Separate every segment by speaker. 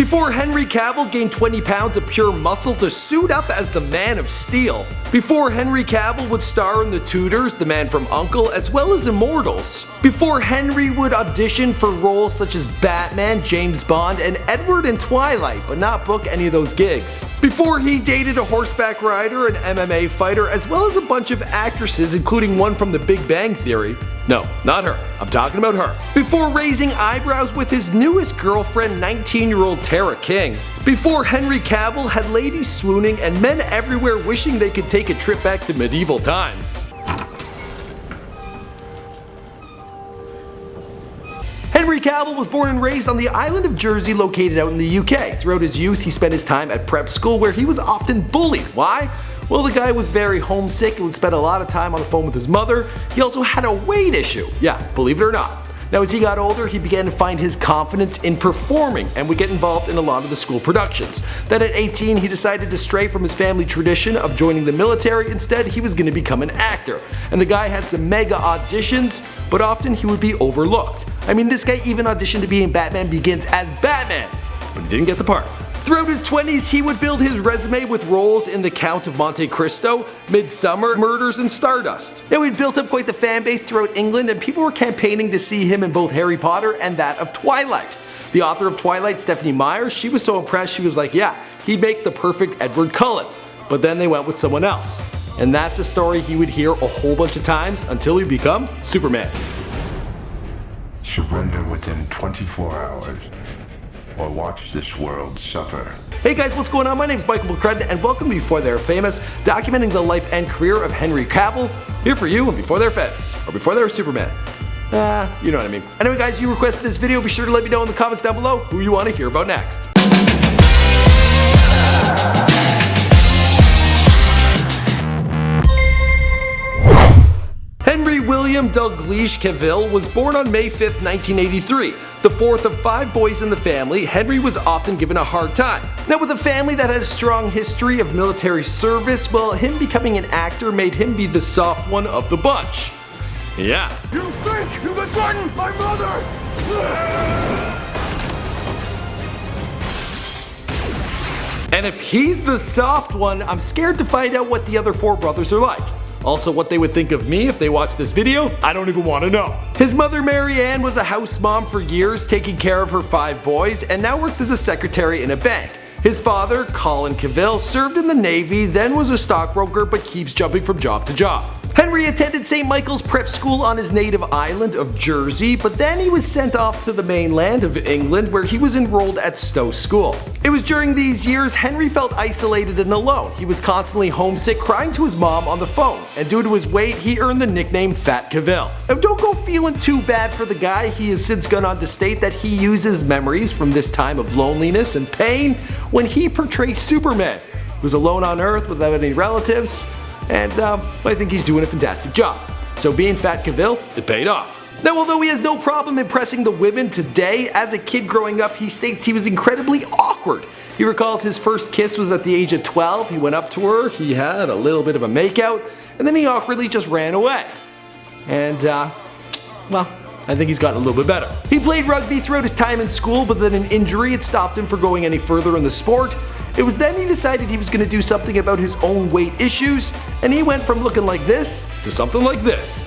Speaker 1: Before Henry Cavill gained 20 pounds of pure muscle to suit up as the Man of Steel. Before Henry Cavill would star in the Tudors, the Man from U.N.C.L.E, as well as Immortals. Before Henry would audition for roles such as Batman, James Bond, and Edward in Twilight, but not book any of those gigs. Before he dated a horseback rider, an MMA fighter, as well as a bunch of actresses, including one from The Big Bang Theory. No, not her. I'm talking about her. Before raising eyebrows with his newest girlfriend, 19-year-old Tara King. Before Henry Cavill had ladies swooning and men everywhere wishing they could take a trip back to medieval times. Henry Cavill was born and raised on the island of Jersey located out in the UK. Throughout his youth, he spent his time at prep school where he was often bullied. Why? Well, the guy was very homesick and would spend a lot of time on the phone with his mother. He also had a weight issue. Yeah, believe it or not. Now, as he got older, he began to find his confidence in performing and would get involved in a lot of the school productions. Then at 18, he decided to stray from his family tradition of joining the military. Instead, he was going to become an actor. And the guy had some mega auditions, but often he would be overlooked. I mean, this guy even auditioned to be in Batman Begins as Batman, but he didn't get the part. Throughout his 20s, he would build his resume with roles in The Count of Monte Cristo, Midsummer, Murders, and Stardust. Now, he'd built up quite the fan base throughout England, and people were campaigning to see him in both Harry Potter and that of Twilight. The author of Twilight, Stephanie Meyer, she was so impressed she was like, yeah, he'd make the perfect Edward Cullen. But then they went with someone else. And that's a story he would hear a whole bunch of times until he'd become Superman.
Speaker 2: Surrender within 24 hours. Or watch this world suffer.
Speaker 1: Hey guys, what's going on? My name is Michael McCrudden, and welcome to Before They're Famous, documenting the life and career of Henry Cavill, here for you and Before They're Famous, or Before They're Superman. You know what I mean. Anyway guys, you requested this video, be sure to let me know in the comments down below who you want to hear about next. Henry William Dalgleish Cavill was born on May 5th, 1983. The fourth of 5 boys in the family, Henry was often given a hard time. Now, with a family that had a strong history of military service, well, him becoming an actor made him be the soft one of the bunch. Yeah.
Speaker 3: You think you can threaten my mother?
Speaker 1: And if he's the soft one, I'm scared to find out what the other 4 brothers are like. Also, what they would think of me if they watched this video, I don't even want to know. His mother, Mary Ann, was a house mom for years, taking care of her 5 boys, and now works as a secretary in a bank. His father, Colin Cavill, served in the Navy, then was a stockbroker, but keeps jumping from job to job. Henry attended St. Michael's Prep School on his native island of Jersey, but then he was sent off to the mainland of England, where he was enrolled at Stowe School. It was during these years Henry felt isolated and alone. He was constantly homesick, crying to his mom on the phone, and due to his weight, he earned the nickname Fat Cavill. Now, don't go feeling too bad for the guy. He has since gone on to state that he uses memories from this time of loneliness and pain when he portrayed Superman, who was alone on Earth without any relatives. And I think he's doing a fantastic job. So being Fat Cavill, it paid off. Now, although he has no problem impressing the women today, as a kid growing up, he states he was incredibly awkward. He recalls his first kiss was at the age of 12. He went up to her, he had a little bit of a makeout, and then he awkwardly just ran away. And, well, I think he's gotten a little bit better. He played rugby throughout his time in school, but then an injury had stopped him from going any further in the sport. It was then he decided he was going to do something about his own weight issues, and he went from looking like this to something like this.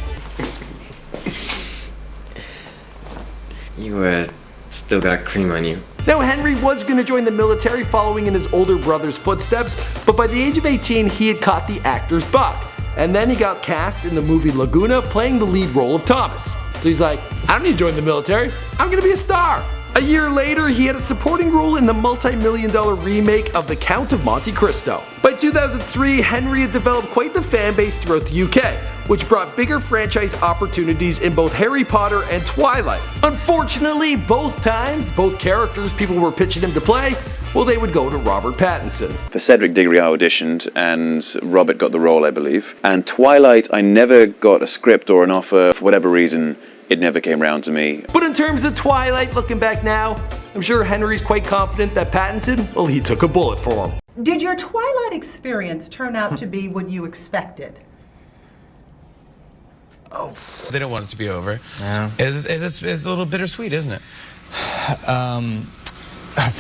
Speaker 4: You still got cream on you.
Speaker 1: Now, Henry was going to join the military following in his older brother's footsteps, but by the age of 18 he had caught the actor's bug. And then he got cast in the movie Laguna, playing the lead role of Thomas. So he's like, I don't need to join the military, I'm going to be a star. A year later, he had a supporting role in the multi-million-dollar remake of The Count of Monte Cristo. By 2003, Henry had developed quite the fan base throughout the UK, which brought bigger franchise opportunities in both Harry Potter and Twilight. Unfortunately, both times, both characters people were pitching him to play, well, they would go to Robert Pattinson.
Speaker 5: For Cedric Diggory I auditioned, and Robert got the role, I believe. And Twilight, I never got a script or an offer. For whatever reason, it never came round to me.
Speaker 1: But in terms of Twilight, looking back now, I'm sure Henry's quite confident that Pattinson, well, he took a bullet for him.
Speaker 6: Did your Twilight experience turn out to be what you expected?
Speaker 7: Oh. They don't want it to be over.
Speaker 4: Yeah.
Speaker 7: It's a little bittersweet, isn't it?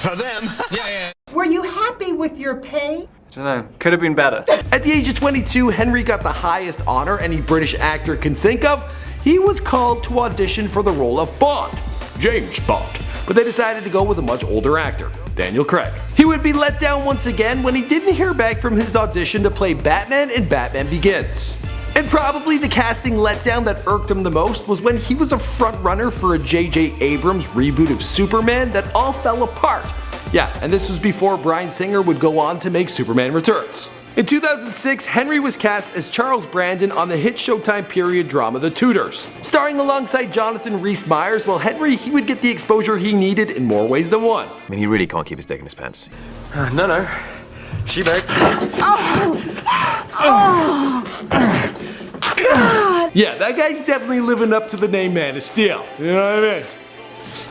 Speaker 3: For them? Yeah.
Speaker 6: Were you happy with your pay?
Speaker 7: I don't know, could have been better.
Speaker 1: At the age of 22, Henry got the highest honor any British actor can think of. He was called to audition for the role of Bond, James Bond, but they decided to go with a much older actor, Daniel Craig. He would be let down once again when he didn't hear back from his audition to play Batman in Batman Begins. And probably the casting letdown that irked him the most was when he was a front runner for a J.J. Abrams reboot of Superman that all fell apart. Yeah, and this was before Bryan Singer would go on to make Superman Returns. In 2006, Henry was cast as Charles Brandon on the hit Showtime period drama The Tudors. Starring alongside Jonathan Rhys-Meyers, while Henry he would get the exposure he needed in more ways than one.
Speaker 8: I mean, he really can't keep his dick in his pants.
Speaker 7: No. She begged.
Speaker 1: Yeah, that guy's definitely living up to the name Man of Steel. You know what I mean?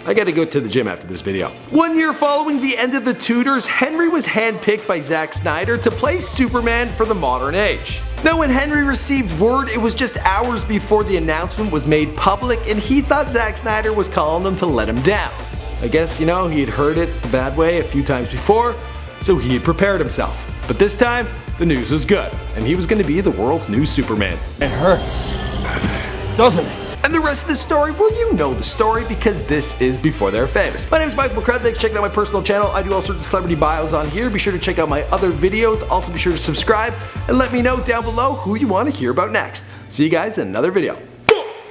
Speaker 1: I gotta go to the gym after this video. 1 year following the end of The Tudors, Henry was handpicked by Zack Snyder to play Superman for the modern age. Now when Henry received word, it was just hours before the announcement was made public and he thought Zack Snyder was calling him to let him down. I guess, you know, he had heard it the bad way a few times before, so he had prepared himself. But this time, the news was good, and he was gonna be the world's new Superman.
Speaker 3: It hurts, doesn't it?
Speaker 1: And the rest of the story, well, you know the story because this is Before They're Famous. My name is Michael McCrud. Thanks for checking out my personal channel. I do all sorts of celebrity bios on here. Be sure to check out my other videos. Also be sure to subscribe and let me know down below who you want to hear about next. See you guys in another video.